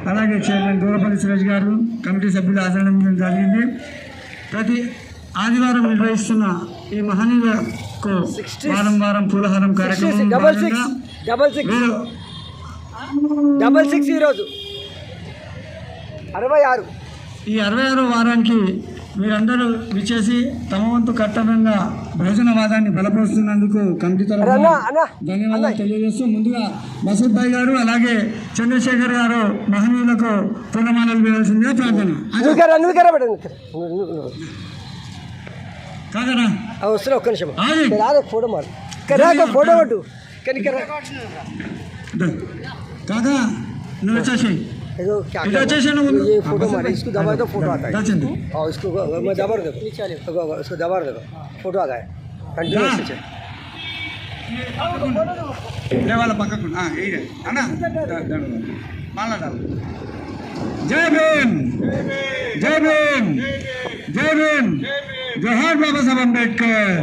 అలాగే చైర్మన్ దూరపల్లి సురేష్ గారు కమిటీ సభ్యులు హాజరడం జరిగింది. ప్రతి ఆదివారం నిర్వహిస్తున్న ఈ మహనీయులకు వారం వారం పూలహారం కార్యక్రమం ఈరోజు 66 ఈ 66వ వారానికి మీరందరూ విచ్చేసి తమ వంతు కర్తవ్యంగా భోజనవాదాన్ని బలపరుస్తున్నందుకు కమిటీ తరఫున ధన్యవాదాలు తెలియజేస్తూ ముందుగా మసూద్ భాయ్ గారు అలాగే చంద్రశేఖర్ గారు మహనీయులకు పూలమాలలు వేయాల్సిందిగా ప్రార్థన. కాకరా ఒక్క నిమిషం ఫోటో ఫోటో కాకా నువ్వు వచ్చేసాయి फोटो मारे इसको दबा दो फोटो आता है और इसको मैं दबा दो इसको दबा दो फोटो आ गया कंटिन्यूस వాళ్ళ పక్కకు అన్న జై భీమ్ జై భీమ్ జై భీమ్ జోహార్ బాబాసాహెబ్ అంబేద్కర్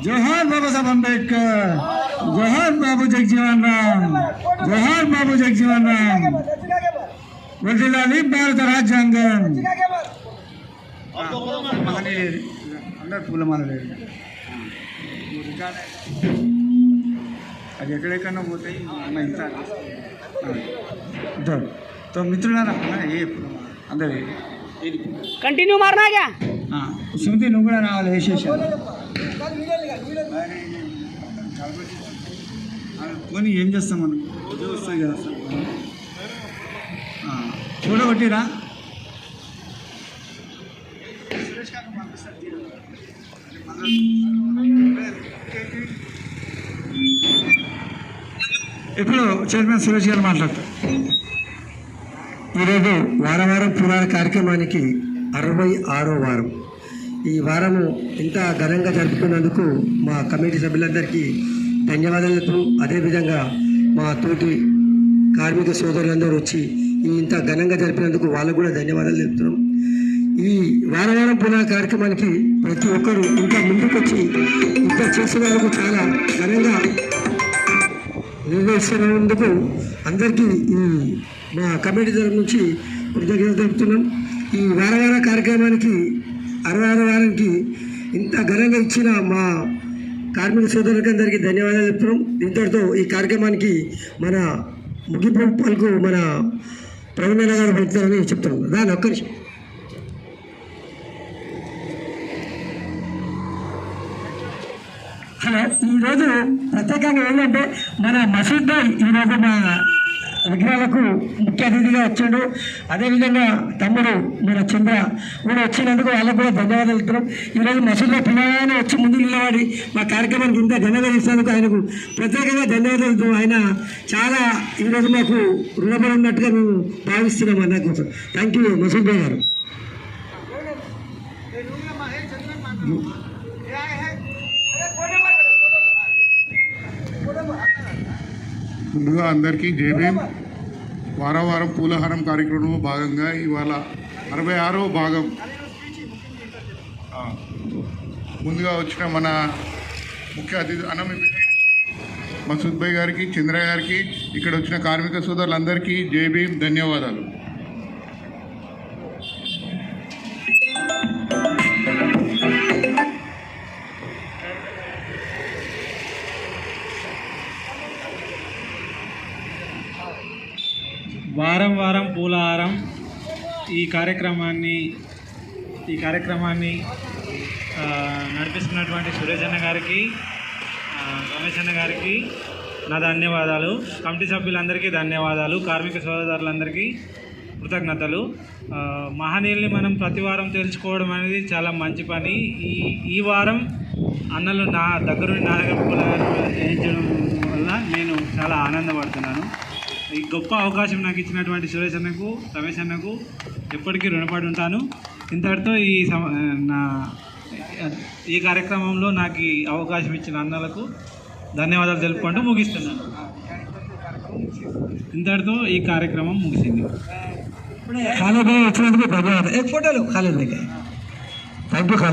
జోహార్ బాబాసాహెబ్ అంబేద్కర్ జోహార్ బాబు జగజీవన్ రామ్ జోహార్ బాబు జగజీవన్ రామ్ వర్ధిల్లాలి భారత రాజ్యాంగం. అందరు పూలమాల లేదు అది ఎక్కడెక్కడో పోతాయి तो మిత్రులారా ఏ అందరు కంటిన్యూ మారనా సుమతి నువ్వు కూడా రావాలి వేసేసాను పోనీ ఏం చేస్తాం మనం వస్తాయి కదా చూడగొట్టిరా ఇప్పుడు చైర్మన్ సురేష్ గారు మాట్లాడతారు. ఈరోజు వారం పురాణ కార్యక్రమానికి 66వ వారం. ఈ వారము ఇంత ఘనంగా జరుపుకున్నందుకు మా కమిటీ సభ్యులందరికీ ధన్యవాదాలు. అదేవిధంగా మా తోటి కార్మిక సోదరులందరూ వచ్చి ఇంత ఘనంగా జరిపినందుకు వాళ్ళకు కూడా ధన్యవాదాలు చెప్తున్నాం. ఈ వారం పురాణ కార్యక్రమానికి ప్రతి ఒక్కరూ ఇంకా ముందుకొచ్చి ఇంత చేసినందుకు చాలా ఘనంగా నిర్వహిస్తున్నందుకు అందరికీ ఈ మా కమిటీ తరఫు నుంచి కృతజ్ఞతలు తెలుపుతున్నాం. ఈ వారం కార్యక్రమానికి 66వ వారానికి ఇంత ఘనంగా ఇచ్చిన మా కార్మిక సోదరులకి అందరికీ ధన్యవాదాలు చెప్తున్నాం. ఇంతటితో ఈ కార్యక్రమానికి మన ముగింపు పలుకు మన ప్రవీణ గారు పెడతారని చెప్తున్నాం. దాని ఒక్క నిమిషం. ఈరోజు ప్రత్యేకంగా ఏంటంటే మన మసూద్ భాయ్ ఈరోజు మా విగ్రహాలకు ముఖ్య అతిథిగా వచ్చాడు. అదేవిధంగా తమ్ముడు మన చంద్ర కూడా వచ్చినందుకు వాళ్ళకు కూడా ధన్యవాదాలు ఇస్తున్నాం. ఈరోజు మసూద్ భాయ్ పిల్లగానే వచ్చి ముందు నిలబడి మా కార్యక్రమానికి ఇంత ఘనంగా ఇచ్చినందుకు ఆయనకు ప్రత్యేకంగా ధన్యవాదాలు. ఆయన చాలా ఈరోజు మాకు రుణపడి ఉన్నట్టుగా మేము భావిస్తున్నాం అన్న కోసం. థ్యాంక్ యూ మసూద్ భాయ్ గారు. ముందుగా అందరికీ జై భీమ్. వారం పూలహారం కార్యక్రమంలో భాగంగా ఇవాళ 66వ భాగం. ముందుగా వచ్చిన మన ముఖ్య అతిథి మసూద్ భాయ్ గారికి, చంద్ర గారికి, ఇక్కడ వచ్చిన కార్మిక సోదరులందరికీ జై భీమ్, ధన్యవాదాలు. వారం పూలహారం ఈ కార్యక్రమాన్ని నడిపిస్తున్నటువంటి సురేష్ అన్న గారికి, రమేష్ అన్న గారికి నా ధన్యవాదాలు. కమిటీ సభ్యులందరికీ ధన్యవాదాలు. కార్మిక సోదరులందరికీ కృతజ్ఞతలు. మహనీయుల్ని మనం ప్రతి వారం తెలుసుకోవడం అనేది చాలా మంచి పని. ఈ వారం అన్నలు నా దగ్గరుండి నా దగ్గర పూలహారం వేయించడం వల్ల నేను చాలా ఆనందపడుతున్నాను. ఈ గొప్ప అవకాశం నాకు ఇచ్చినటువంటి సురేష్ అన్నకు, రమేష్ అన్నకు ఎప్పటికీ రుణపడి ఉంటాను. ఇంతటితో ఈ కార్యక్రమంలో నాకు ఈ అవకాశం ఇచ్చిన అన్నలకు ధన్యవాదాలు తెలుపుకుంటూ ముగిస్తున్నాను. ఇంతటితో ఈ కార్యక్రమం ముగిసింది. ఖాళీ వచ్చినందుకు ధన్యవాదాలు. ఫోటోలు ఖాళీ థ్యాంక్ యూ ఖాళీ.